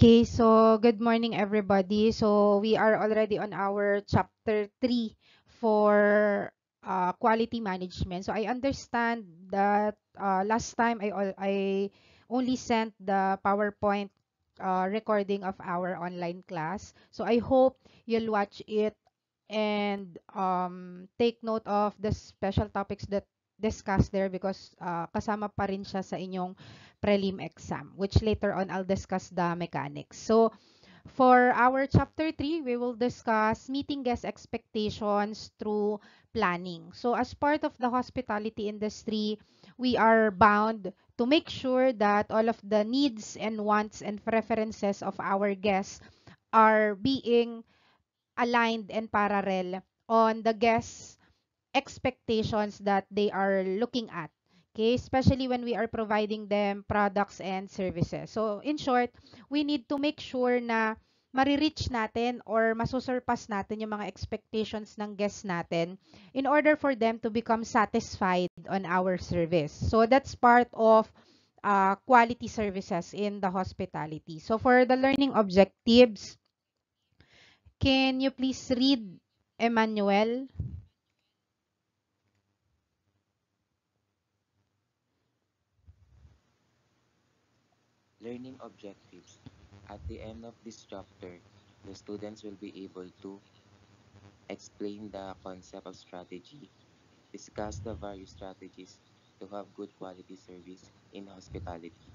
Okay, so good morning, everybody. So we are already on our chapter 3 for quality management. So I understand that last time I only sent the PowerPoint recording of our online class. So I hope you'll watch it and take note of the special topics that discussed there because kasama pa rin siya sa inyong prelim exam, which later on I'll discuss the mechanics. So for our chapter 3, we will discuss meeting guest expectations through planning. So as part of the hospitality industry, we are bound to make sure that all of the needs and wants and preferences of our guests are being aligned and parallel on the guests' expectations that they are looking at. Okay, especially when we are providing them products and services. So, in short, we need to make sure na marireach natin or masusurpass natin yung mga expectations ng guests natin in order for them to become satisfied on our service. So, that's part of quality services in the hospitality. So, for the learning objectives, can you please read Emmanuel? Learning objectives. At the end of this chapter, the students will be able to explain the concept of strategy, discuss the various strategies to have good quality service in hospitality,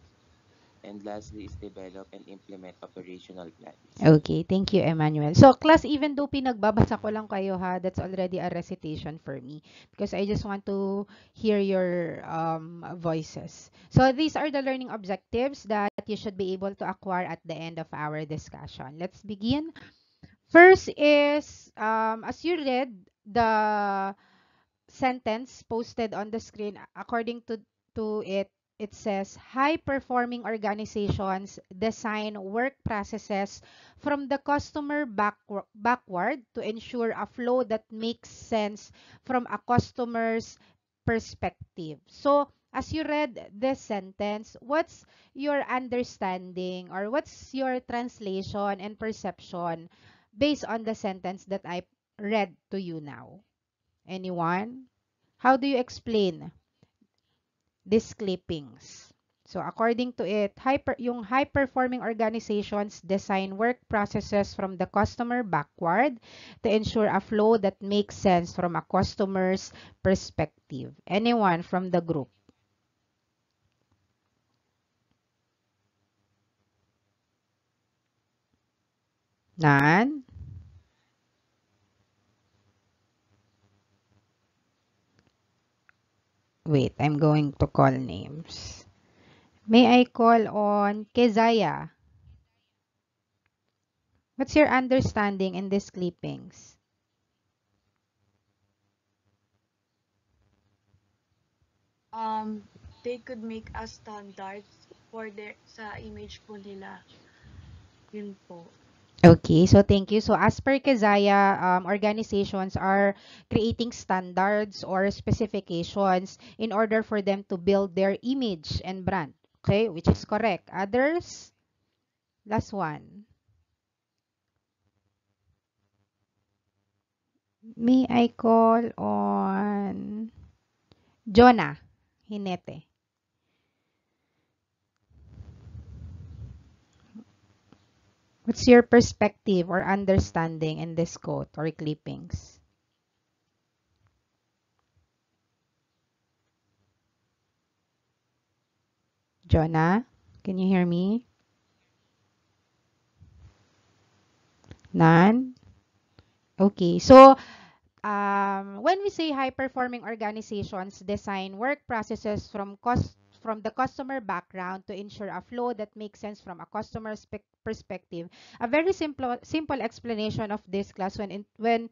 and lastly is develop and implement operational plans. Okay, thank you, Emmanuel. So, class, even though pinagbabasa ko lang kayo ha, that's already a recitation for me because I just want to hear your voices. So, these are the learning objectives that you should be able to acquire at the end of our discussion. Let's begin. First is, as you read the sentence posted on the screen, according to it, it says high performing organizations design work processes from the customer backward to ensure a flow that makes sense from a customer's perspective. So as you read this sentence, what's your understanding or what's your translation and perception based on the sentence that I read to you now? Anyone? How do you explain these clippings? So according to it, yung high-performing organizations design work processes from the customer backward to ensure a flow that makes sense from a customer's perspective. Anyone from the group? Nan? Wait, I'm going to call names. May I call on Kezaya? What's your understanding in these clippings? They could make a standard for their sa image po nila. Yun po. Okay, so thank you. So as per Kazaya, organizations are creating standards or specifications in order for them to build their image and brand. Okay, which is correct. Others? Last one. May I call on Jonah Hinete? What's your perspective or understanding in this quote or clippings? Jonah, can you hear me? None? Okay, so when we say high-performing organizations design work processes from the customer background to ensure a flow that makes sense from a customer's perspective, a very simple explanation of this class when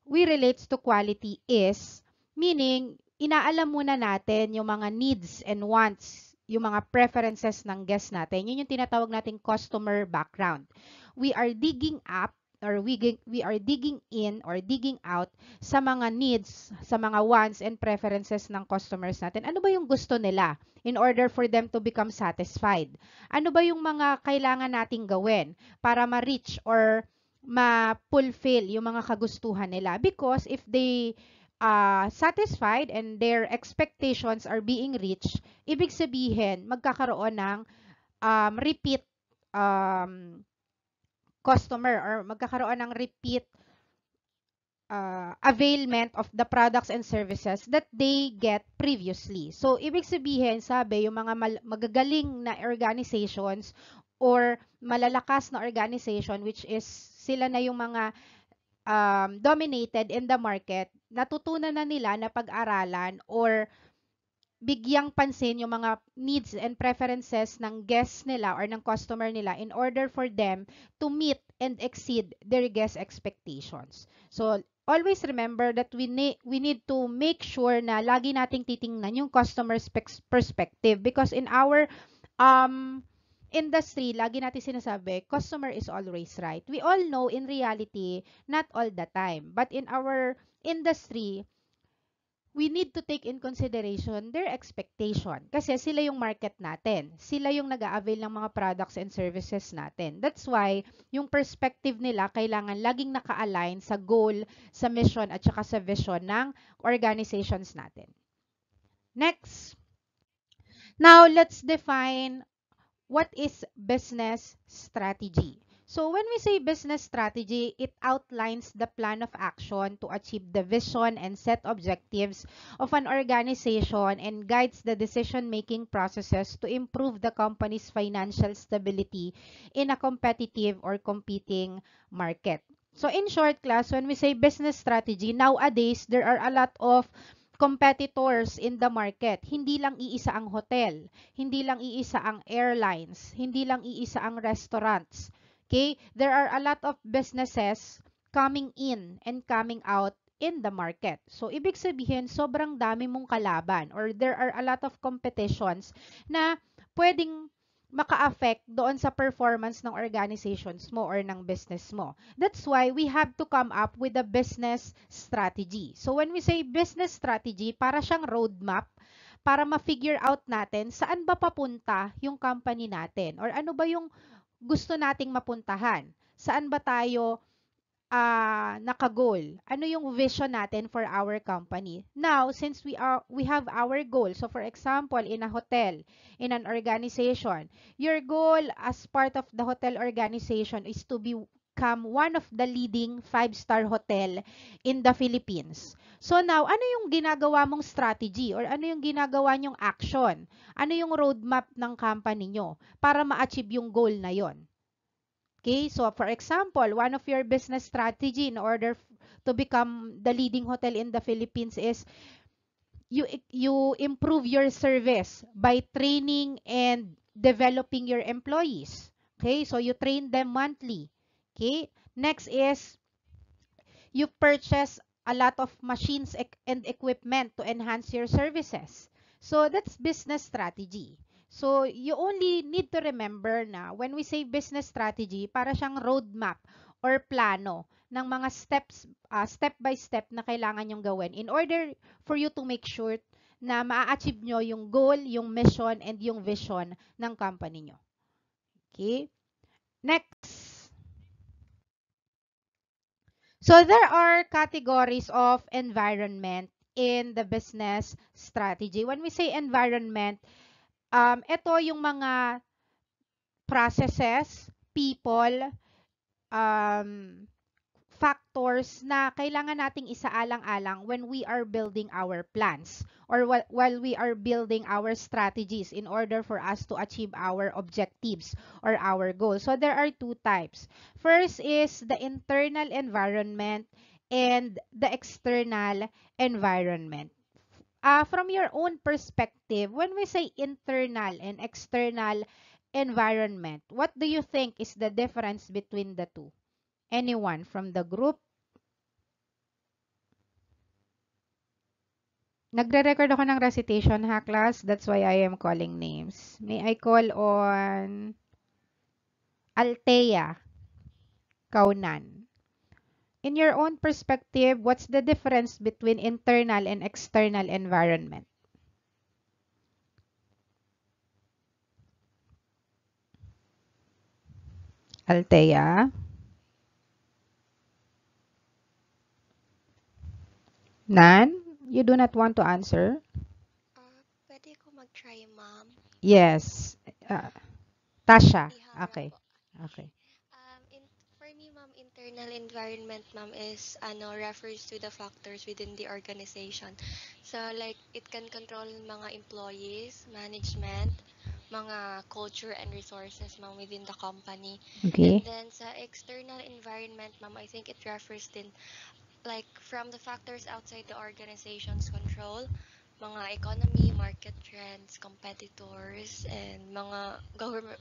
we relates to quality is meaning inaalam muna natin yung mga needs and wants, yung mga preferences ng guest natin. Yun yung tinatawag nating customer background. We are digging up or we are digging in or digging out sa mga needs, sa mga wants and preferences ng customers natin. Ano ba yung gusto nila in order for them to become satisfied? Ano ba yung mga kailangan nating gawin para ma-reach or ma-fulfill yung mga kagustuhan nila? Because if they satisfied and their expectations are being reached, ibig sabihin magkakaroon ng repeat um, customer or magkakaroon ng repeat availment of the products and services that they get previously. So, ibig sabihin, sabi, yung mga magagaling na organizations or malalakas na organization, which is sila na yung mga dominated in the market, natutunan na nila na pag-aralan or bigyang pansin yung mga needs and preferences ng guests nila or ng customer nila in order for them to meet and exceed their guest expectations. So, always remember that we need to make sure na lagi nating titingnan yung customer's perspective because in our um, industry, lagi natin sinasabi, customer is always right. We all know in reality, not all the time. But in our industry, we need to take in consideration their expectation. Kasi sila yung market natin. Sila yung nag-a-avail ng mga products and services natin. That's why, yung perspective nila kailangan laging naka-align sa goal, sa mission, at saka sa vision ng organizations natin. Next. Now, let's define what is business strategy. So when we say business strategy, it outlines the plan of action to achieve the vision and set objectives of an organization and guides the decision-making processes to improve the company's financial stability in a competitive or competing market. So in short, class, when we say business strategy, nowadays, there are a lot of competitors in the market. Hindi lang iisa ang hotel, hindi lang iisa ang airlines, hindi lang iisa ang restaurants. Okay? There are a lot of businesses coming in and coming out in the market. So, ibig sabihin, sobrang dami mong kalaban or there are a lot of competitions na pwedeng maka-affect doon sa performance ng organizations mo or ng business mo. That's why we have to come up with a business strategy. So when we say business strategy, para siyang roadmap para ma-figure out natin saan ba papunta yung company natin or ano ba yung gusto nating mapuntahan. Saan ba tayo naka-goal? Ano yung vision natin for our company? Now, since we have our goal, so for example, in a hotel, in an organization, your goal as part of the hotel organization is to become one of the leading 5-star hotel in the Philippines. So now, ano yung ginagawa mong strategy or ano yung ginagawa nyong action? Ano yung roadmap ng company nyo para ma-achieve yung goal na yon? Okay, so for example, one of your business strategy in order to become the leading hotel in the Philippines is you improve your service by training and developing your employees. Okay, so you train them monthly. Okay, next is you purchase a lot of machines and equipment to enhance your services. So that's business strategy. So you only need to remember na when we say business strategy, para siyang roadmap or plano ng mga steps, step by step na kailangan nyong gawin in order for you to make sure na maa-achieve nyo yung goal, yung mission, and yung vision ng company nyo. Okay? Next. So there are categories of environment in the business strategy. When we say environment, ito yung mga processes, people, um, factors na kailangan nating isaalang-alang when we are building our plans or while we are building our strategies in order for us to achieve our objectives or our goals. So there are two types. First is the internal environment and the external environment. From your own perspective, when we say internal and external environment, what do you think is the difference between the two? Anyone from the group? Nagre-record ako ng recitation ha, class. That's why I am calling names. May I call on Althea Kaunan? in your own perspective, what's the difference between internal and external environment? Althea? Nan? You do not want to answer? Pwede ko mag-try, ma'am. Yes. Uh, Tasha. Ihara Okay. po. Okay. For me, ma'am, internal environment, ma'am, is refers to the factors within the organization. So, like, it can control mga employees, management, mga culture and resources, ma'am, within the company. And Okay. then sa external environment, ma'am, I think it refers din like from the factors outside the organization's control, mga economy, market trends, competitors, and mga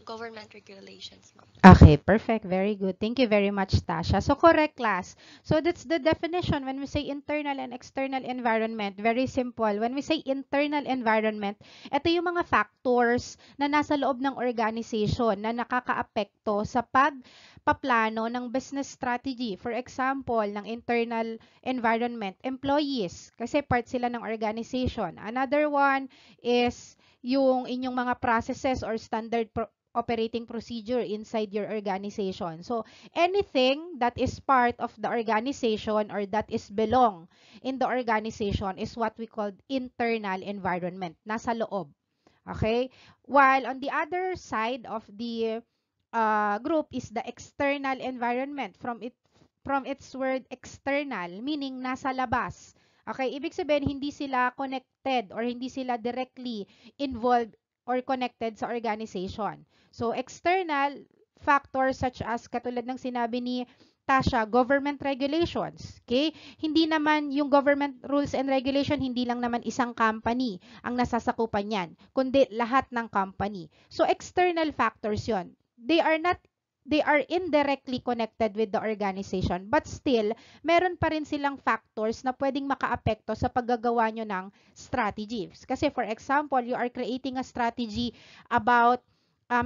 government regulations, ma'am. Okay, perfect. Very good. Thank you very much, Tasha. So, correct, class. So, that's the definition. When we say internal and external environment, very simple. When we say internal environment, ito yung mga factors na nasa loob ng organization na nakakaapekto sa pagpaplano ng business strategy. For example, ng internal environment, employees, kasi part sila ng organization. Another one is yung inyong mga processes or standard operating procedure inside your organization. So, anything that is part of the organization or that is belong in the organization is what we call internal environment. Nasa loob. Okay? While on the other side of the group is the external environment from its word external, meaning nasa labas. Okay, ibig sabihin hindi sila connected or hindi sila directly involved or connected sa organization. So external factors such as katulad ng sinabi ni Tasha, government regulations. Okay? Hindi naman yung government rules and regulation, hindi lang naman isang company ang nasasakupan yan, kundi lahat ng company. So external factors yon. They are indirectly connected with the organization, but still meron pa rin silang factors na pwedeng makaapekto sa paggagawa nyo ng strategies. Kasi for example, you are creating a strategy about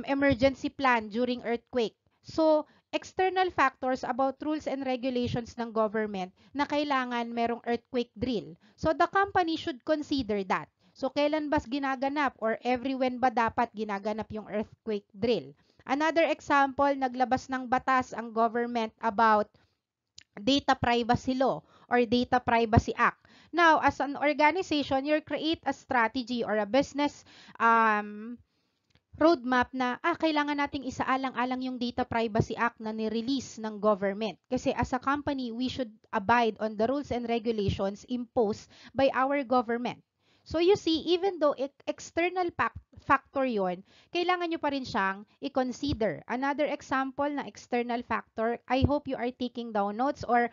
emergency plan during earthquake. So external factors about rules and regulations ng government na kailangan merong earthquake drill. So the company should consider that. So kailan ba ginaganap or every when ba dapat ginaganap yung earthquake drill? Another example, naglabas ng batas ang government about data privacy law or data privacy act. Now, as an organization, you create a strategy or a business roadmap na kailangan nating isaalang-alang yung Data Privacy Act na ni-release ng government. Kasi as a company, we should abide on the rules and regulations imposed by our government. So you see, even though external factor yon, kailangan nyo pa rin siyang i-consider. Another example na external factor, I hope you are taking down notes or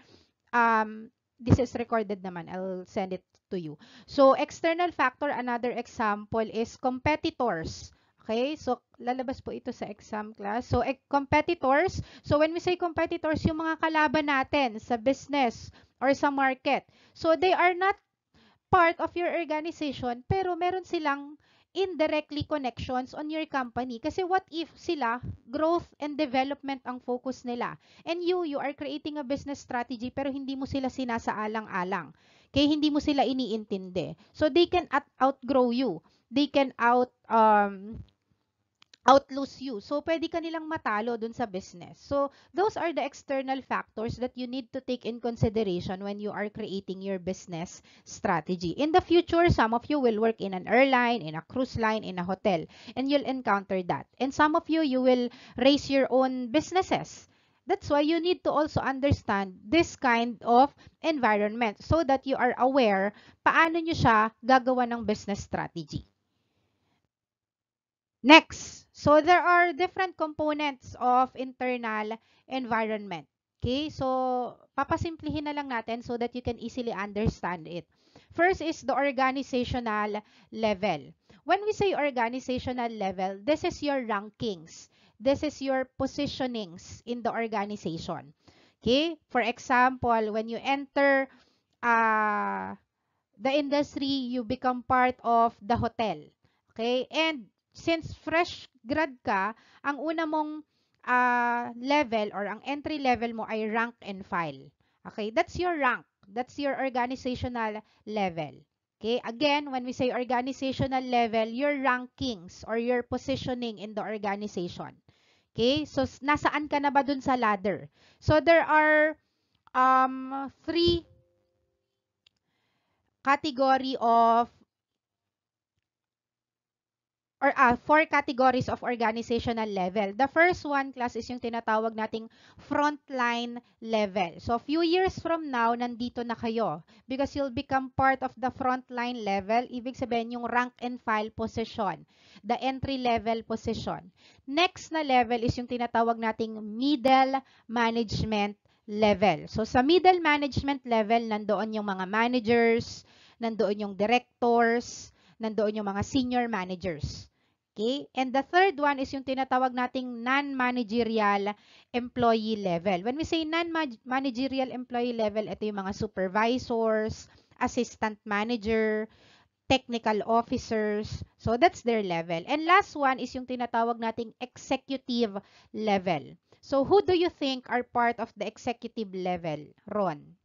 this is recorded naman. I'll send it to you. So external factor, another example is competitors. Okay, so lalabas po ito sa exam class. So, competitors. So, when we say competitors, yung mga kalaban natin sa business or sa market. So, they are not part of your organization, pero meron silang indirectly connections on your company. Kasi what if sila, growth and development ang focus nila. And you are creating a business strategy, pero hindi mo sila sinasaalang-alang. Kaya hindi mo sila iniintindi. So, they can outgrow you. They can outlose you. So, pwede ka nilang matalo dun sa business. So, those are the external factors that you need to take in consideration when you are creating your business strategy. In the future, some of you will work in an airline, in a cruise line, in a hotel, and you'll encounter that. And some of you, you will raise your own businesses. That's why you need to also understand this kind of environment so that you are aware paano nyo siya gagawa ng business strategy. Next, so there are different components of internal environment. Okay, so papasimplihin na lang natin so that you can easily understand it. First is the organizational level. When we say organizational level, this is your rankings. This is your positionings in the organization. Okay, for example, when you enter the industry, you become part of the hotel. Okay? And since fresh grad ka, ang una mong level or ang entry level mo ay rank and file. Okay, that's your rank. That's your organizational level. Okay, again, when we say organizational level, your rankings or your positioning in the organization. Okay, so nasaan ka na ba dun sa ladder? So there are three category of or four categories of organizational level. The first one, class, is yung tinatawag nating frontline level. So, few years from now, nandito na kayo because you'll become part of the frontline level. Ibig sabihin, yung rank and file position, the entry level position. Next na level is yung tinatawag nating middle management level. So, sa middle management level, nandoon yung mga managers, nandoon yung directors, nandoon yung mga senior managers. Okay? And the third one is yung tinatawag nating non-managerial employee level. When we say non-managerial employee level, ito yung mga supervisors, assistant manager, technical officers. So, that's their level. And last one is yung tinatawag nating executive level. So, who do you think are part of the executive level, Ron?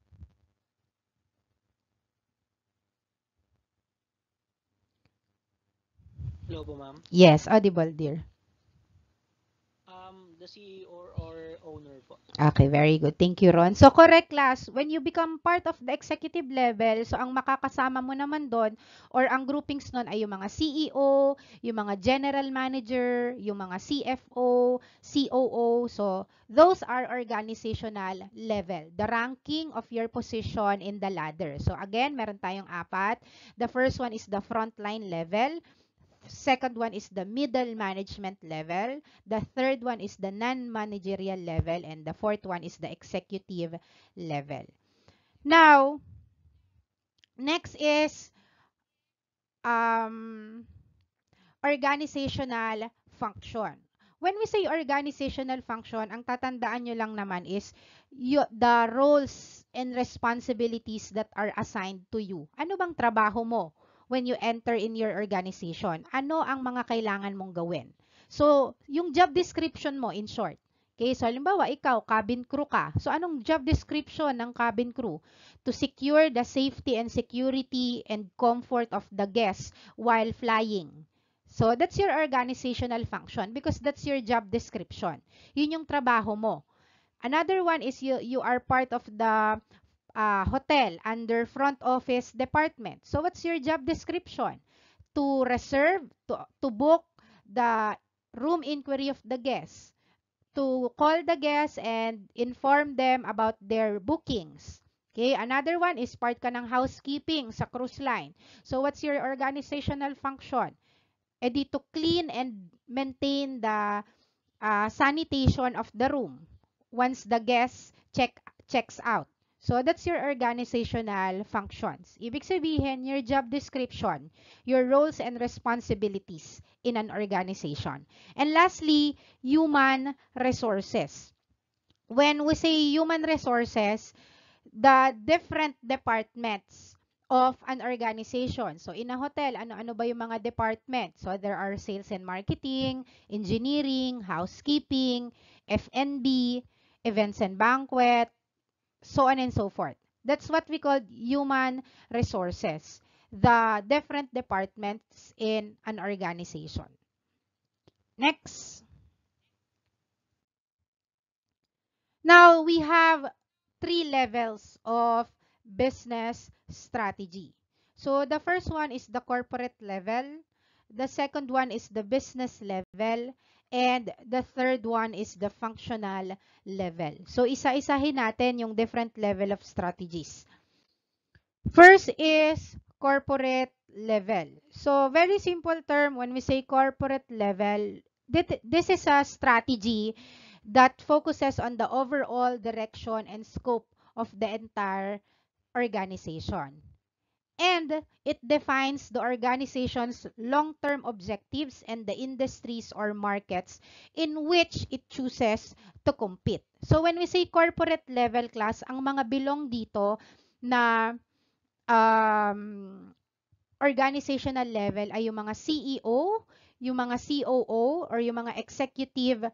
Hello po, ma'am. Yes, audible, dear. The CEO or owner po. Okay, very good. Thank you, Ron. So, correct, class. When you become part of the executive level, so ang makakasama mo naman doon or ang groupings nun ay yung mga CEO, yung mga general manager, yung mga CFO, COO. So, those are organizational level. The ranking of your position in the ladder. So, again, meron tayong apat. The first one is the frontline level. Second one is the middle management level. The third one is the non-managerial level. And the fourth one is the executive level. Now, next is organizational function. When we say organizational function, ang tatandaan nyo lang naman is the roles and responsibilities that are assigned to you. Ano bang trabaho mo when you enter in your organization? Ano ang mga kailangan mong gawin? So, yung job description mo, in short. Okay, so halimbawa, ikaw, cabin crew ka. So, anong job description ng cabin crew? To secure the safety and security and comfort of the guests while flying. So, that's your organizational function because that's your job description. Yun yung trabaho mo. Another one is you are part of the hotel under front office department. So, what's your job description? To reserve, to book the room inquiry of the guests, to call the guests and inform them about their bookings. Okay, another one is part ka ng housekeeping sa cruise line. So, what's your organizational function? To clean and maintain the sanitation of the room once the guest checks out. So, that's your organizational functions. Ibig sabihin, your job description, your roles and responsibilities in an organization. And lastly, human resources. When we say human resources, the different departments of an organization. So, in a hotel, ano-ano ba yung mga department? So, there are sales and marketing, engineering, housekeeping, F&B, events and banquet, so on and so forth. That's what we call human resources, the different departments in an organization. Next. Now, we have three levels of business strategy. So, the first one is the corporate level. The second one is the business level. And the third one is the functional level. So, isa-isahin natin yung different level of strategies. First is corporate level. So, very simple term when we say corporate level, this is a strategy that focuses on the overall direction and scope of the entire organization. And it defines the organization's long-term objectives and the industries or markets in which it chooses to compete. So when we say corporate level, class, ang mga bilong dito na organizational level ay yung mga CEO, yung mga COO, or yung mga executive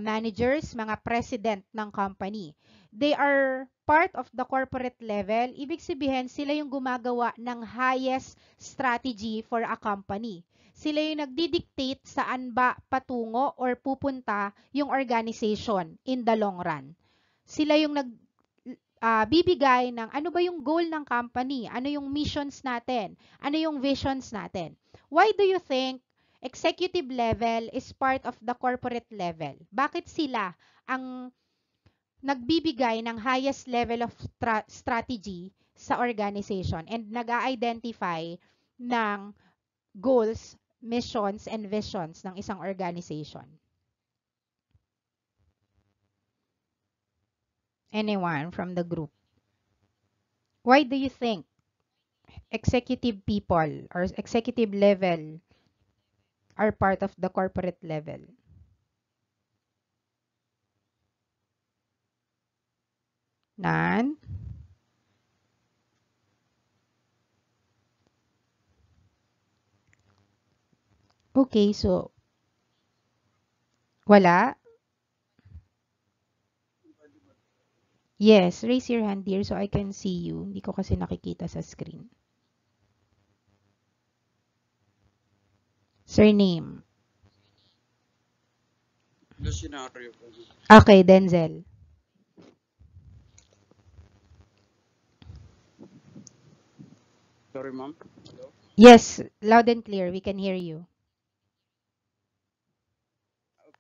managers, mga president ng company. They are part of the corporate level. Ibig sabihin, sila yung gumagawa ng highest strategy for a company. Sila yung nagdidictate saan ba patungo or pupunta yung organization in the long run. Sila yung bibigay ng ano ba yung goal ng company, ano yung missions natin, ano yung visions natin. Why do you think executive level is part of the corporate level? Bakit sila ang nagbibigay ng highest level of strategy sa organization and nag-identify ng goals, missions, and visions ng isang organization? Anyone from the group? Why do you think executive people or executive level are part of the corporate level? None? Okay, so wala? Yes, raise your hand dear so I can see you. Hindi ko kasi nakikita sa screen. Surname. Lucenario. Okay, Denzel. Sorry, ma'am. Hello? Yes, loud and clear. We can hear you.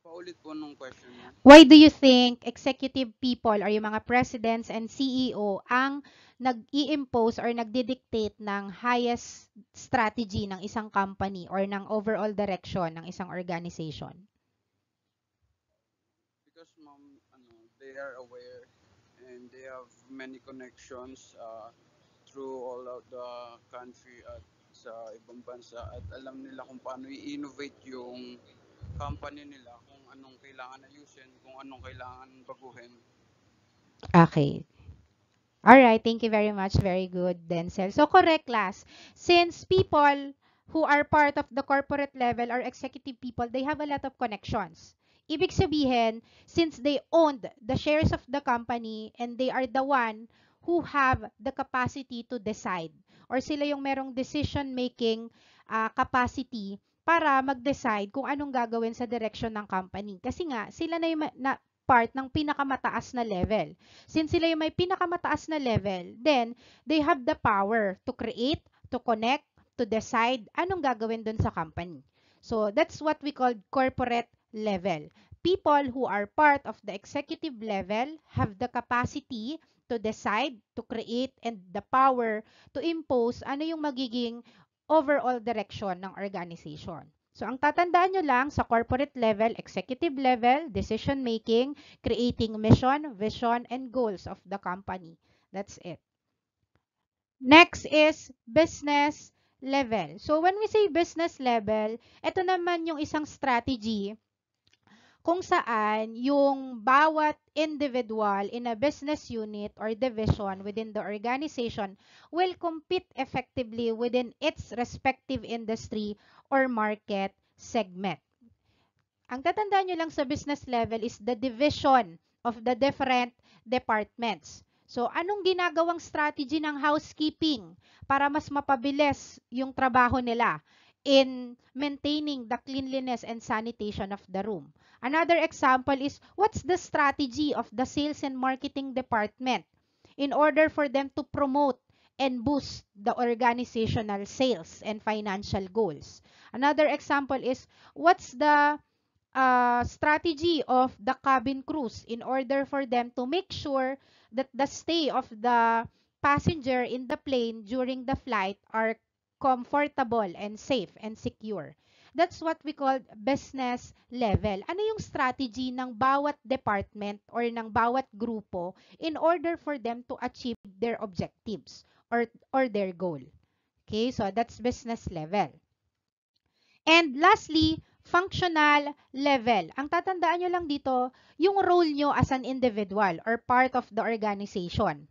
Paulit po nung question niya. Why do you think executive people or yung mga presidents and CEO ang nag-i-impose or nagdidictate ng highest strategy ng isang company or ng overall direction ng isang organization? Because, ma'am, they are aware and they have many connections through all of the country at sa ibang bansa at alam nila kung paano i-innovate yung company nila, kung anong kailangan ayusin, kung anong kailangan baguhin. Okay. Alright, thank you very much. Very good, Denzel. So, correct, class. Since people who are part of the corporate level or executive people, they have a lot of connections. Ibig sabihin, since they owned the shares of the company and they are the one who have the capacity to decide or sila yung merong decision-making capacity para mag-decide kung anong gagawin sa direction ng company. Kasi nga, sila na yung part ng pinakamataas na level. Since sila yung may pinakamataas na level, then they have the power to create, to connect, to decide anong gagawin dun sa company. So that's what we call corporate level. People who are part of the executive level have the capacity to decide, to create, and the power to impose ano yung magiging overall direction ng organization. So, ang tatandaan nyo lang sa corporate level, executive level, decision making, creating mission, vision, and goals of the company. That's it. Next is business level. So, when we say business level, ito naman yung isang strategy kung saan yung bawat individual in a business unit or division within the organization will compete effectively within its respective industry or market segment. Ang tatandaan nyo lang sa business level is the division of the different departments. So, anong ginagawang strategy ng housekeeping para mas mapabilis yung trabaho nila in maintaining the cleanliness and sanitation of the room? Another example is, what's the strategy of the sales and marketing department in order for them to promote and boost the organizational sales and financial goals? Another example is, what's the strategy of the cabin crews in order for them to make sure that the stay of the passenger in the plane during the flight are comfortable and safe and secure. That's what we call business level. Ano yung strategy ng bawat department or ng bawat grupo in order for them to achieve their objectives or their goal? Okay, so that's business level. And lastly, functional level. Ang tatandaan nyo lang dito, yung role nyo as an individual or part of the organization.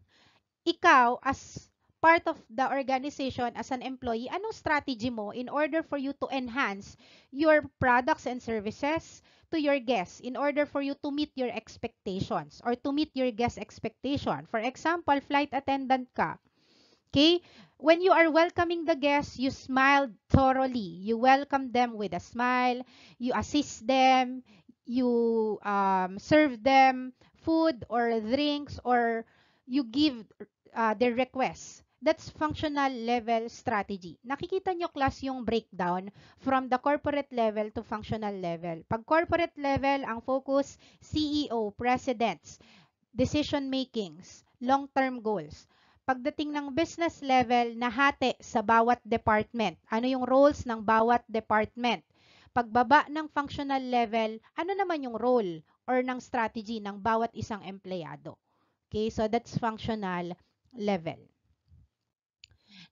Ikaw, as part of the organization, as an employee, anong strategy mo in order for you to enhance your products and services, to your guests in order for you to meet your expectations or to meet your guest expectation. For example, flight attendant ka. Okay? When you are welcoming the guests, you smile thoroughly. You welcome them with a smile. You assist them. You serve them food or drinks, or you give their requests. That's functional level strategy. Nakikita nyo, class, yung breakdown from the corporate level to functional level. Pag corporate level, ang focus, CEO, presidents, decision makings, long-term goals. Pagdating ng business level, nahati sa bawat department. Ano yung roles ng bawat department? Pagbaba ng functional level, ano naman yung role or ng strategy ng bawat isang empleyado? Okay, so that's functional level.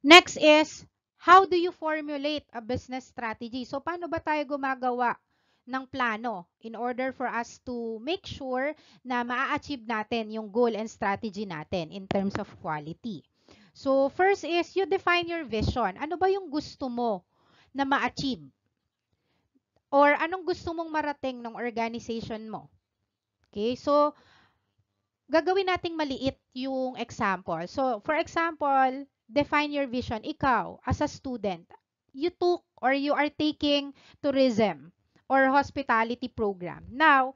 Next is, how do you formulate a business strategy? So, paano ba tayo gumagawa ng plano in order for us to make sure na maa-achieve natin yung goal and strategy natin in terms of quality? So, first is, you define your vision. Ano ba yung gusto mo na ma-achieve? Or anong gusto mong marating ng organization mo? Okay, so, gagawin nating maliit yung example. So, for example, define your vision. Ikaw, as a student, you took or you are taking tourism or hospitality program. Now,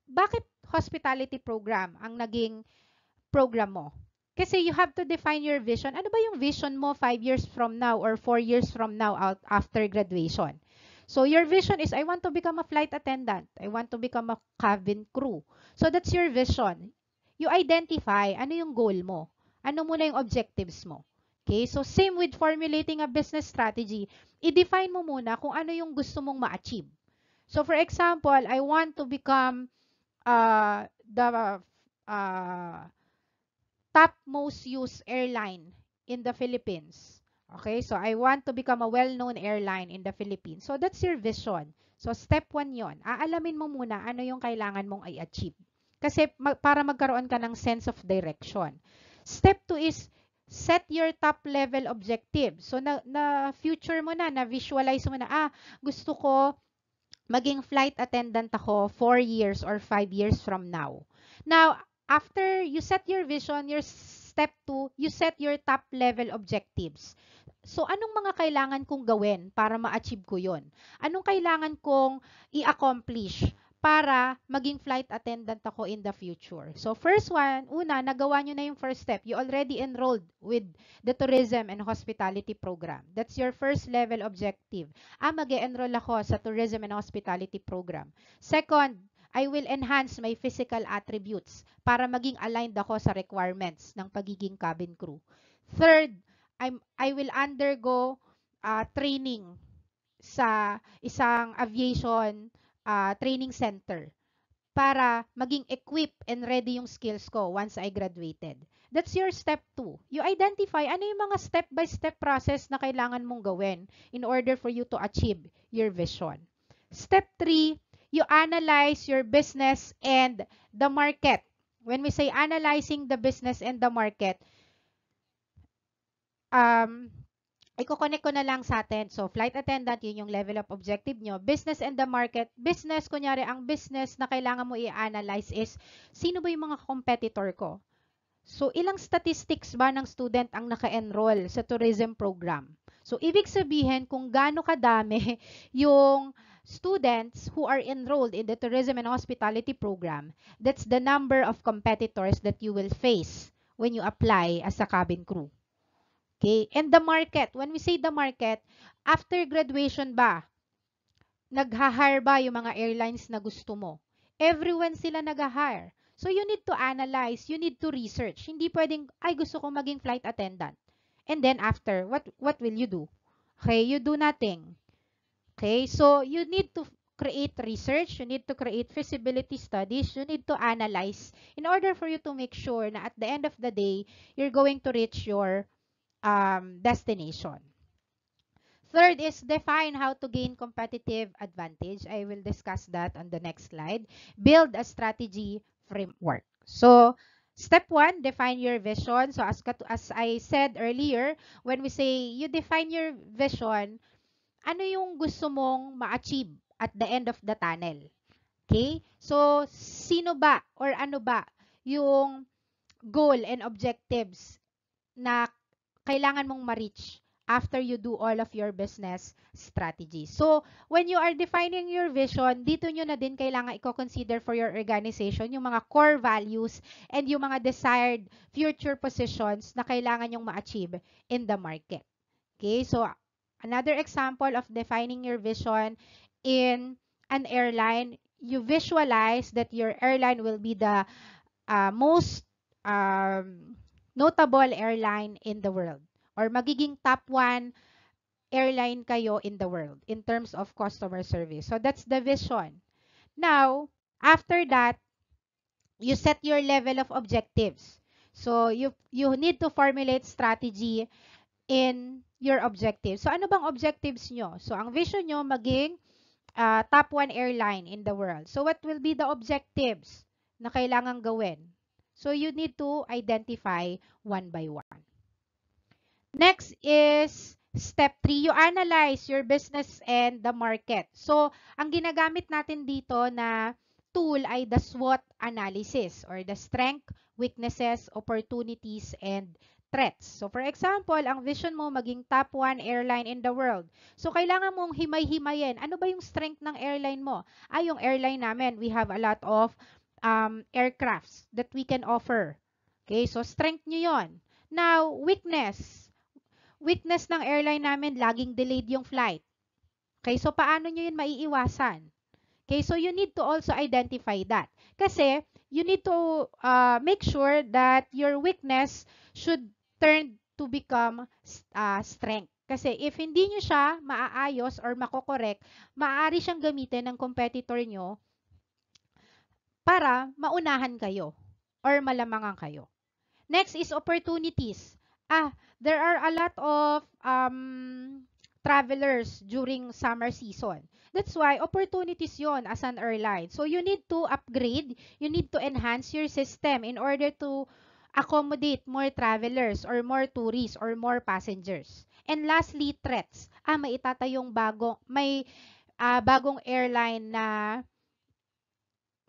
bakit hospitality program ang naging program mo? Kasi you have to define your vision. Ano ba yung vision mo 5 years from now or 4 years from now after graduation? So, your vision is, I want to become a flight attendant. I want to become a cabin crew. So, that's your vision. You identify ano yung goal mo. Ano muna yung objectives mo. Okay? So, same with formulating a business strategy. I-define mo muna kung ano yung gusto mong ma-achieve. So, for example, I want to become the top most used airline in the Philippines. Okay? So, I want to become a well-known airline in the Philippines. So, that's your vision. So, step 1 yon. Aalamin mo muna ano yung kailangan mong i-achieve. Kasi para magkaroon ka ng sense of direction. Step 2 is set your top level objective. So, na future mo na visualize mo na, gusto ko maging flight attendant ako 4 years or 5 years from now. Now, after you set your vision, your step 2, you set your top level objectives. So, anong mga kailangan kong gawin para ma-achieve ko yon? Anong kailangan kong i-accomplish para maging flight attendant ako in the future? So, first one, nagawa nyo na yung first step. You already enrolled with the tourism and hospitality program. That's your first level objective. Mag-e-enroll ako sa tourism and hospitality program. Second, I will enhance my physical attributes para maging aligned ako sa requirements ng pagiging cabin crew. Third, I will undergo training sa isang aviation training center para maging equipped and ready yung skills ko once I graduated. That's your step 2. You identify ano yung mga step-by-step process na kailangan mong gawin in order for you to achieve your vision. Step 3, you analyze your business and the market. When we say analyzing the business and the market, i-connect ko na lang sa atin. So, flight attendant, yun yung level of objective nyo. Business and the market. Business, kunyari, ang business na kailangan mo i-analyze is, sino ba yung mga competitor ko? So, ilang statistics ba ng student ang naka-enroll sa tourism program? So, ibig sabihin, kung gaano kadami yung students who are enrolled in the tourism and hospitality program, that's the number of competitors that you will face when you apply as a cabin crew. Okay? And the market, when we say the market, after graduation ba, nag-hire ba yung mga airlines na gusto mo? Everyone sila nag-hire. So, you need to analyze, you need to research. Hindi pwedeng, gusto kong maging flight attendant. And then after, what will you do? Okay, you do nothing. Okay, so you need to create research, you need to create feasibility studies, you need to analyze in order for you to make sure na at the end of the day, you're going to reach your destination. Third is define how to gain competitive advantage. I will discuss that on the next slide. Build a strategy framework. So, step 1, define your vision. So, as I said earlier, when we say you define your vision, ano yung gusto mong ma-achieve at the end of the tunnel? Okay? So, sino ba or ano ba yung goal and objectives na kailangan mong ma-reach after you do all of your business strategies. So, when you are defining your vision, dito nyo na din kailangan i-consider for your organization yung mga core values and yung mga desired future positions na kailangan yung ma-achieve in the market. Okay, so another example of defining your vision in an airline, you visualize that your airline will be the most notable airline in the world or magiging top 1 airline kayo in the world in terms of customer service. So that's the vision. Now, after that, you set your level of objectives. So you need to formulate strategy in your objectives. So ano bang objectives nyo? So ang vision nyo maging top 1 airline in the world. So what will be the objectives na kailangan gawin? So you need to identify one by one. Next is step 3, you analyze your business and the market. So ang ginagamit natin dito na tool ay the SWOT analysis or the strength, weaknesses, opportunities, and threats. So for example, ang vision mo maging top 1 airline in the world. So kailangan mong himay-himayin. Ano ba yung strength ng airline mo? Yung airline namin, we have a lot of aircrafts that we can offer. Okay, so strength nyo yon. Now, weakness. Weakness ng airline namin, laging delayed yung flight. Okay, so paano nyo yun maiiwasan? Okay, so you need to also identify that. Kasi, you need to make sure that your weakness should turn to become strength. Kasi if hindi nyo siya maaayos or makokorek, maaari siyang gamitin ng competitor nyo para maunahan kayo or malamangan kayo. Next is opportunities. There are a lot of travelers during summer season. That's why opportunities yon as an airline. So you need to upgrade, you need to enhance your system in order to accommodate more travelers or more tourists or more passengers. And lastly, threats. May itatayong bagong airline na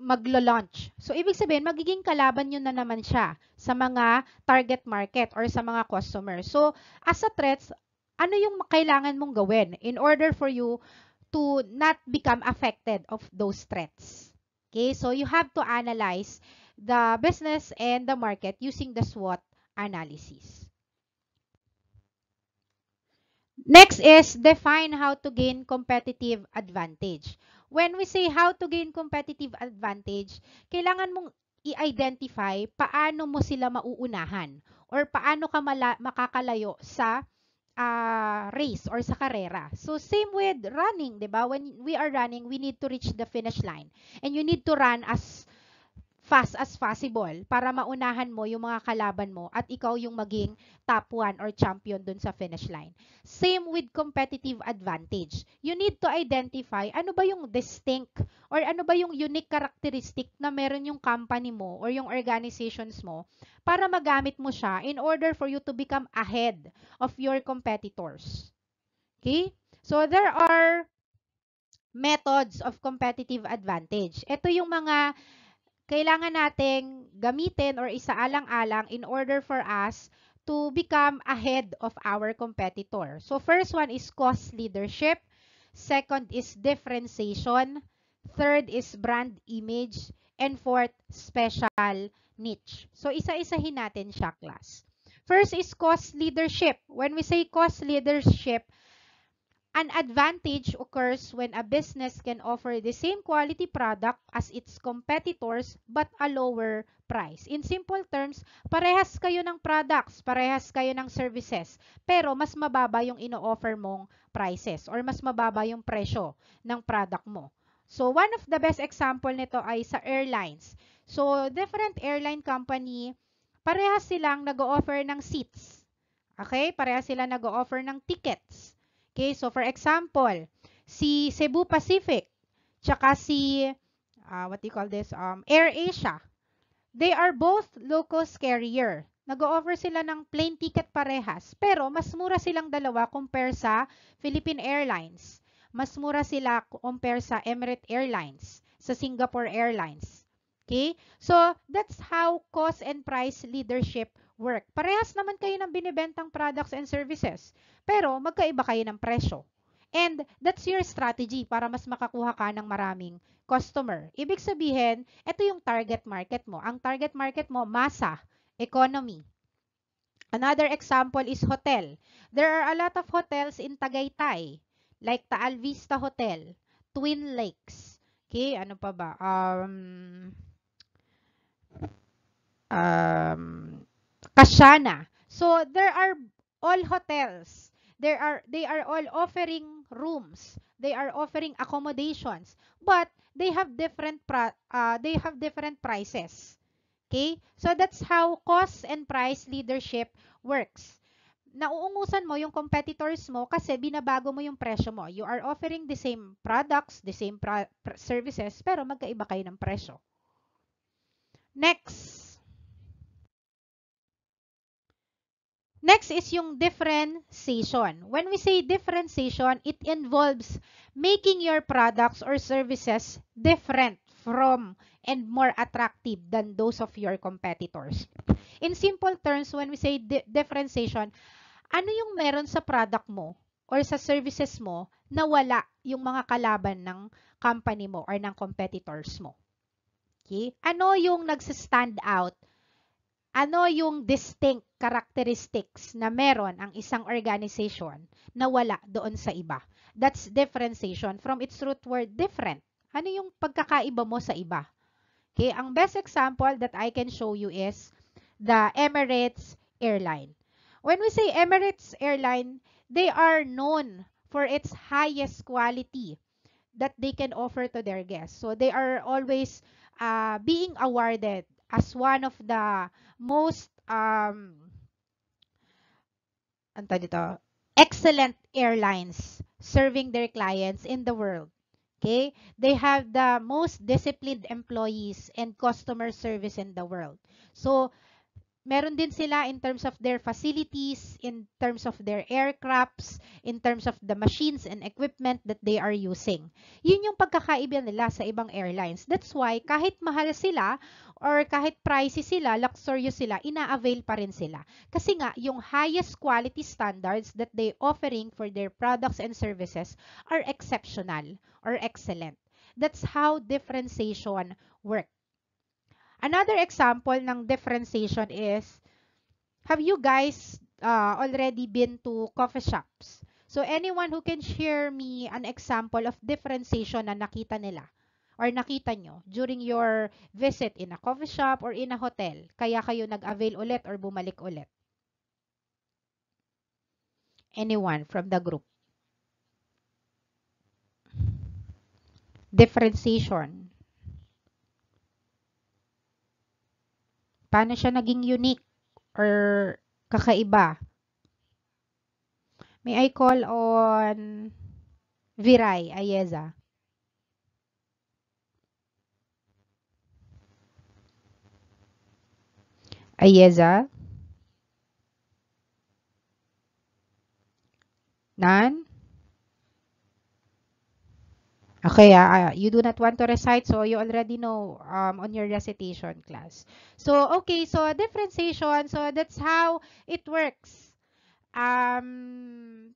maglo-launch. So, ibig sabihin, magiging kalaban nyo na naman siya sa mga target market or sa mga customers. So, as a threats, ano yung kailangan mong gawin in order for you to not become affected of those threats? Okay, so you have to analyze the business and the market using the SWOT analysis. Next is define how to gain competitive advantage. When we say how to gain competitive advantage, kailangan mong i-identify paano mo sila mauunahan or paano ka makakalayo sa race or sa karera. So same with running, 'di ba? When we are running, we need to reach the finish line. And you need to run as fast as possible para maunahan mo yung mga kalaban mo at ikaw yung maging top 1 or champion dun sa finish line. Same with competitive advantage. You need to identify ano ba yung distinct or ano ba yung unique characteristic na meron yung company mo or yung organizations mo para magamit mo siya in order for you to become ahead of your competitors. Okay? So there are methods of competitive advantage. Ito yung mga kailangan nating gamitin or isaalang-alang in order for us to become ahead of our competitor. So first one is cost leadership. Second is differentiation. Third is brand image. And fourth, special niche. So isa-isahin natin siya, class. First is cost leadership. When we say cost leadership, an advantage occurs when a business can offer the same quality product as its competitors but a lower price. In simple terms, parehas kayo ng products, parehas kayo ng services, pero mas mababa yung ino-offer mong prices or mas mababa yung presyo ng product mo. So, one of the best example nito ay sa airlines. So, different airline company, parehas silang nag-o-offer ng seats. Okay? Parehas silang nag-o-offer ng tickets. Okay, so for example, si Cebu Pacific, tsaka si, AirAsia, they are both low-cost carrier. Nag-o-offer sila ng plane ticket parehas, pero mas mura silang dalawa compare sa Philippine Airlines. Mas mura sila compare sa Emirates Airlines. sa Singapore Airlines. Okay? So, that's how cost and price leadership work. Parehas naman kayo ng binibentang products and services, pero magkaiba kayo ng presyo. And that's your strategy para mas makakuha ka ng maraming customer. Ibig sabihin, ito yung target market mo. Ang target market mo, masa, economy. Another example is hotel. There are a lot of hotels in Tagaytay, like Taal Vista Hotel, Twin Lakes. Okay, ano pa ba? Kashana. So there are all hotels. They are all offering rooms. They are offering accommodations, but they have different prices. Okay? So that's how cost and price leadership works. Nauungusan mo yung competitors mo kasi binabago mo yung presyo mo. You are offering the same products, the same services, pero magkaiba kayo ng presyo. Next. Next is yung differentiation. When we say differentiation, it involves making your products or services different from and more attractive than those of your competitors. In simple terms, when we say differentiation, ano yung meron sa product mo or sa services mo na wala yung mga kalaban ng company mo or ng competitors mo? Okay? Ano yung nagsistand out? Ano yung distinct characteristics na meron ang isang organization na wala doon sa iba? That's differentiation from its root word different. Ano yung pagkakaiba mo sa iba? Okay, ang best example that I can show you is the Emirates Airline. When we say Emirates Airline, they are known for its highest quality that they can offer to their guests. So they are always being awarded as one of the most excellent airlines serving their clients in the world. Okay? They have the most disciplined employees and customer service in the world. So, meron din sila in terms of their facilities, in terms of their aircrafts, in terms of the machines and equipment that they are using. Yun yung pagkakaiba nila sa ibang airlines. That's why kahit mahal sila or kahit pricey sila, luxurious sila, ina-avail pa rin sila. Kasi nga, yung highest quality standards that they offering for their products and services are exceptional or excellent. That's how differentiation works. Another example ng differentiation is, have you guys already been to coffee shops? So anyone who can share me an example of differentiation na nakita nila or nakita nyo during your visit in a coffee shop or in a hotel, kaya kayo nag-avail ulit or bumalik ulit? Anyone from the group? Differentiation. Paano siya naging unique or kakaiba? May I call on Viray Ayeza? Ayeza? None? Okay, you do not want to recite, so you already know on your recitation class. So, okay, so differentiation, so that's how it works.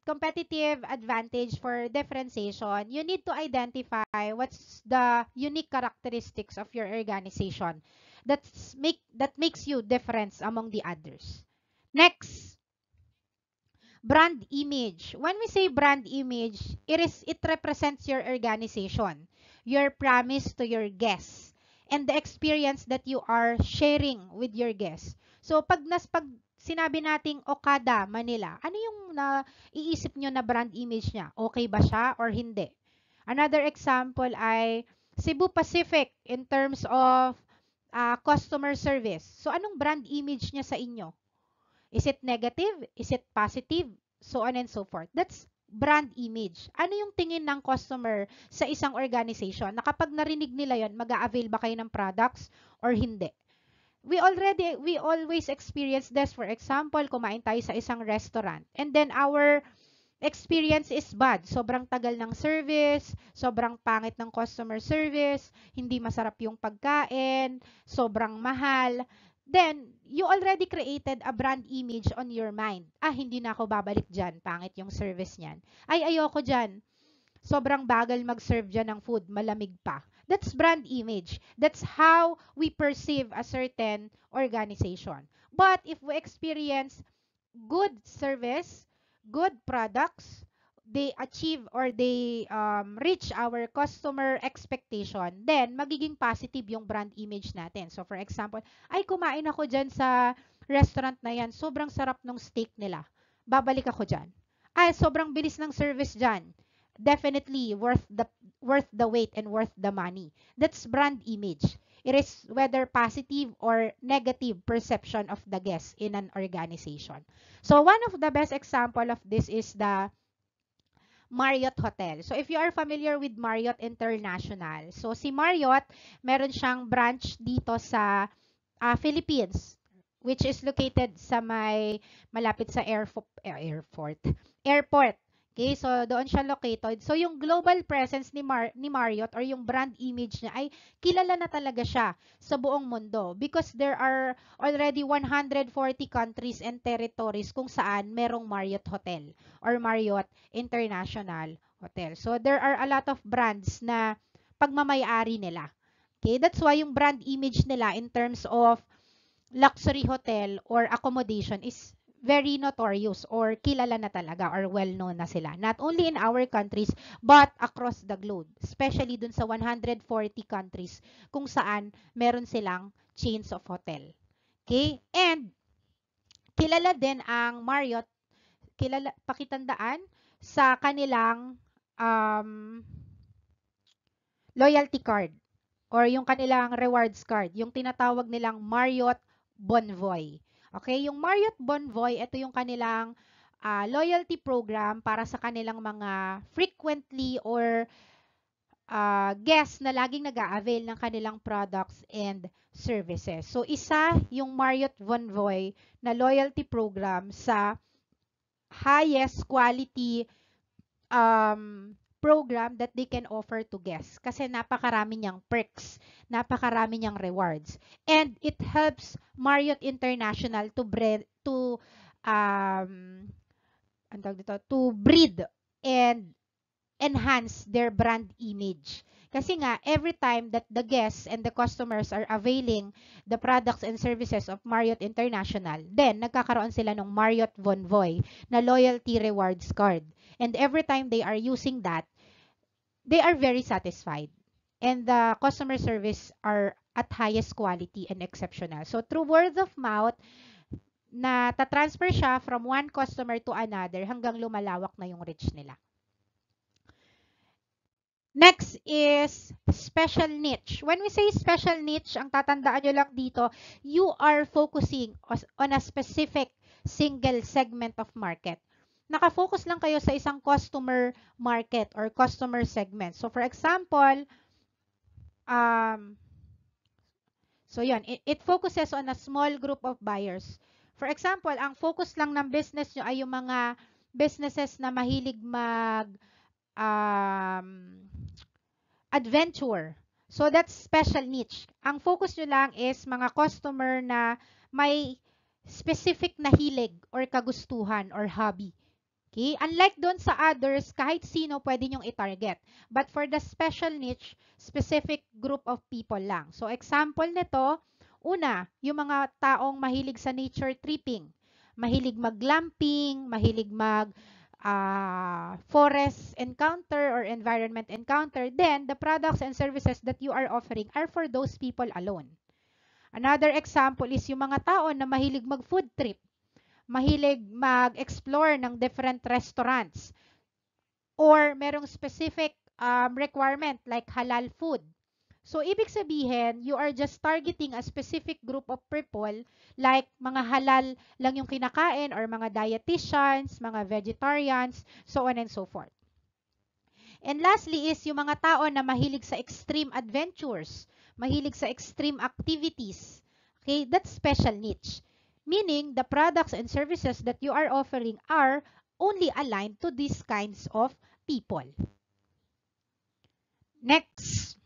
Competitive advantage for differentiation, you need to identify what's the unique characteristics of your organization that makes you different among the others. Next. Brand image. When we say brand image, it represents your organization, your promise to your guests, and the experience that you are sharing with your guests. So, pag sinabi nating Okada, Manila, ano yung iisip nyo na brand image niya? Okay ba siya or hindi? Another example ay Cebu Pacific in terms of customer service. So, anong brand image niya sa inyo? Is it negative? Is it positive? So on and so forth. That's brand image. Ano yung tingin ng customer sa isang organization na kapag narinig nila yon, mag-a-avail ba kayo ng products or hindi? We always experience this. For example, kumain tayo sa isang restaurant and then our experience is bad. Sobrang tagal ng service, sobrang pangit ng customer service, hindi masarap yung pagkain, sobrang mahal. Then, you already created a brand image on your mind. Ah, hindi na ako babalik dyan. Pangit yung service niyan. Ay, ayoko dyan. Sobrang bagal mag-serve dyan ng food. Malamig pa. That's brand image. That's how we perceive a certain organization. But if we experience good service, good products, they achieve or they reach our customer expectation, then magiging positive yung brand image natin. So for example, ay kumain ako dyan sa restaurant na yan, sobrang sarap ng steak nila. Babalik ako dyan. Ay, sobrang bilis ng service dyan. Definitely worth the wait and worth the money. That's brand image. It is whether positive or negative perception of the guest in an organization. So one of the best example of this is the Marriott Hotel. So if you are familiar with Marriott International, so si Marriott, meron siyang branch dito sa Philippines, which is located sa malapit sa airport. Okay, so doon siya located. So yung global presence ni Marriott or yung brand image niya ay kilala na talaga siya sa buong mundo because there are already 140 countries and territories kung saan merong Marriott Hotel or Marriott International Hotel. So there are a lot of brands na pagmamayari nila. Okay, that's why yung brand image nila in terms of luxury hotel or accommodation is very notorious or kilala na talaga or well-known na sila. Not only in our countries, but across the globe. Especially dun sa 140 countries kung saan meron silang chains of hotel. Okay? And kilala din ang Marriott, pakitandaan sa kanilang loyalty card or yung kanilang rewards card, yung tinatawag nilang Marriott Bonvoy. Okay, yung Marriott Bonvoy, ito yung kanilang loyalty program para sa kanilang mga frequently or guests na laging nag-a-avail ng kanilang products and services. So, isa yung Marriott Bonvoy na loyalty program sa highest quality program that they can offer to guests kasi napakarami niyang perks, napakarami niyang rewards. And it helps Marriott International to breed and enhance their brand image. Kasi nga, every time that the guests and the customers are availing the products and services of Marriott International, then nagkakaroon sila ng Marriott Bonvoy na loyalty rewards card. And every time they are using that, they are very satisfied. And the customer service are at highest quality and exceptional. So, through word of mouth, na ta-transfer siya from one customer to another hanggang lumalawak na yung reach nila. Next is special niche. When we say special niche, ang tatandaan nyo lang dito, you are focusing on a specific single segment of market. Nakafocus lang kayo sa isang customer market or customer segment. So, for example, so yun, it focuses on a small group of buyers. For example, ang focus lang ng business nyo ay yung mga businesses na mahilig adventure. So, that's special niche. Ang focus nyo lang is mga customer na may specific na hilig or kagustuhan or hobby. Okay? Unlike doon sa others, kahit sino pwede nyong i-target. But for the special niche, specific group of people lang. So, example nito, una, yung mga taong mahilig sa nature tripping, mahilig mag-glamping, mahilig forest encounter or environment encounter, then the products and services that you are offering are for those people alone. Another example is yung mga tao na mahilig mag-food trip, mahilig mag-explore ng different restaurants, or merong specific requirement like halal food. So, ibig sabihin, you are just targeting a specific group of people like mga halal lang yung kinakain or mga dietitians, mga vegetarians, so on and so forth. And lastly is yung mga tao na mahilig sa extreme adventures, mahilig sa extreme activities. Okay, that's special niche. Meaning, the products and services that you are offering are only aligned to these kinds of people. Next,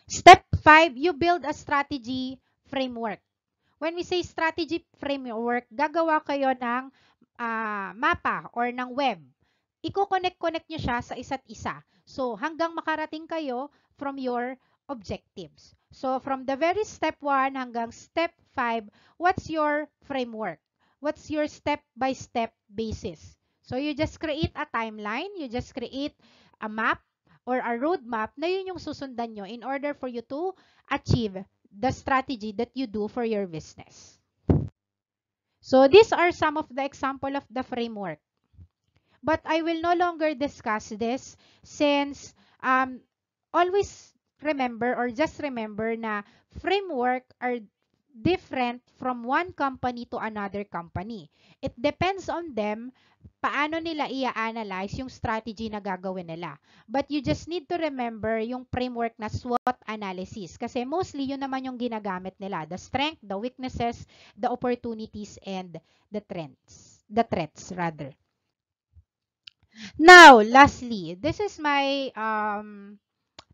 step 5, you build a strategy framework. When we say strategy framework, gagawa kayo ng mapa or ng web. Iko-connect-connect nyo siya sa isa't isa. So, hanggang makarating kayo from your objectives. So, from the very step 1 hanggang step 5, what's your framework? What's your step-by-step basis? So, you just create a timeline, you just create a map or a roadmap na yun yung susundan nyo in order for you to achieve the strategy that you do for your business. So these are some of the example of the framework. But I will no longer discuss this since always remember or just remember na framework are different from one company to another company. It depends on them paano nila i-analyze yung strategy na gagawin nila. But you just need to remember yung framework na SWOT analysis kasi mostly yun naman yung ginagamit nila. The strength, the weaknesses, the opportunities, and the trends. The threats rather. Now, lastly, this is my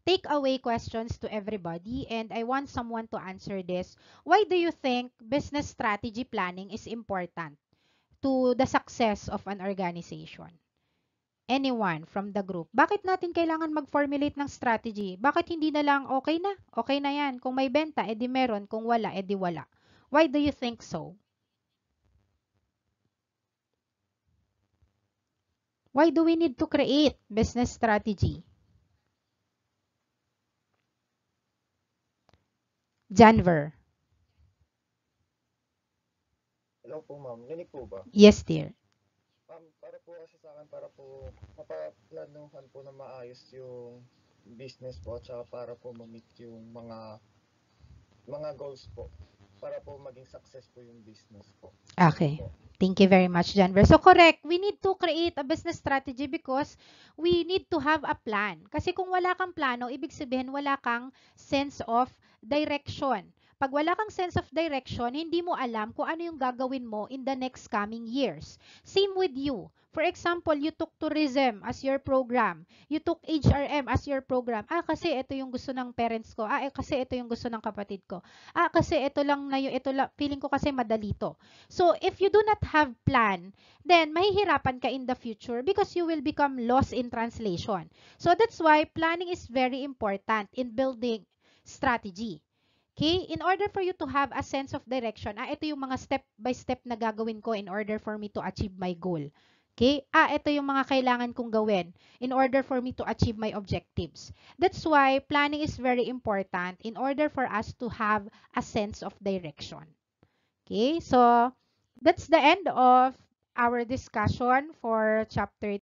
takeaway questions to everybody and I want someone to answer this. Why do you think business strategy planning is important to the success of an organization? Anyone from the group. Bakit natin kailangan mag-formulate ng strategy? Bakit hindi na lang okay na? Okay na yan. Kung may benta, edi meron. Kung wala, edi wala. Why do you think so? Why do we need to create business strategy? Janver. Hello po ma'am, rinig po ba? Yes, dear. Ma'am, para po kasi sa akin, para po mapaplanuhan po na maayos yung business po at saka para po ma-meet yung mga goals po para po maging success po yung business po. Okay. Po. Thank you very much, Janver. So, correct. We need to create a business strategy because we need to have a plan. Kasi kung wala kang plano, ibig sabihin wala kang sense of direction. Pag wala kang sense of direction, hindi mo alam kung ano yung gagawin mo in the next coming years. Same with you. For example, you took tourism as your program. You took HRM as your program. Kasi ito yung gusto ng parents ko. Kasi ito yung gusto ng kapatid ko. Kasi ito lang na yung, ito lang, feeling ko kasi madali to. So, if you do not have plan, then mahihirapan ka in the future because you will become lost in translation. So, that's why planning is very important in building strategy. Okay? In order for you to have a sense of direction, ito yung mga step by step na gagawin ko in order for me to achieve my goal. Okay? Ito yung mga kailangan kong gawin in order for me to achieve my objectives. That's why planning is very important in order for us to have a sense of direction. Okay? So, that's the end of our discussion for chapter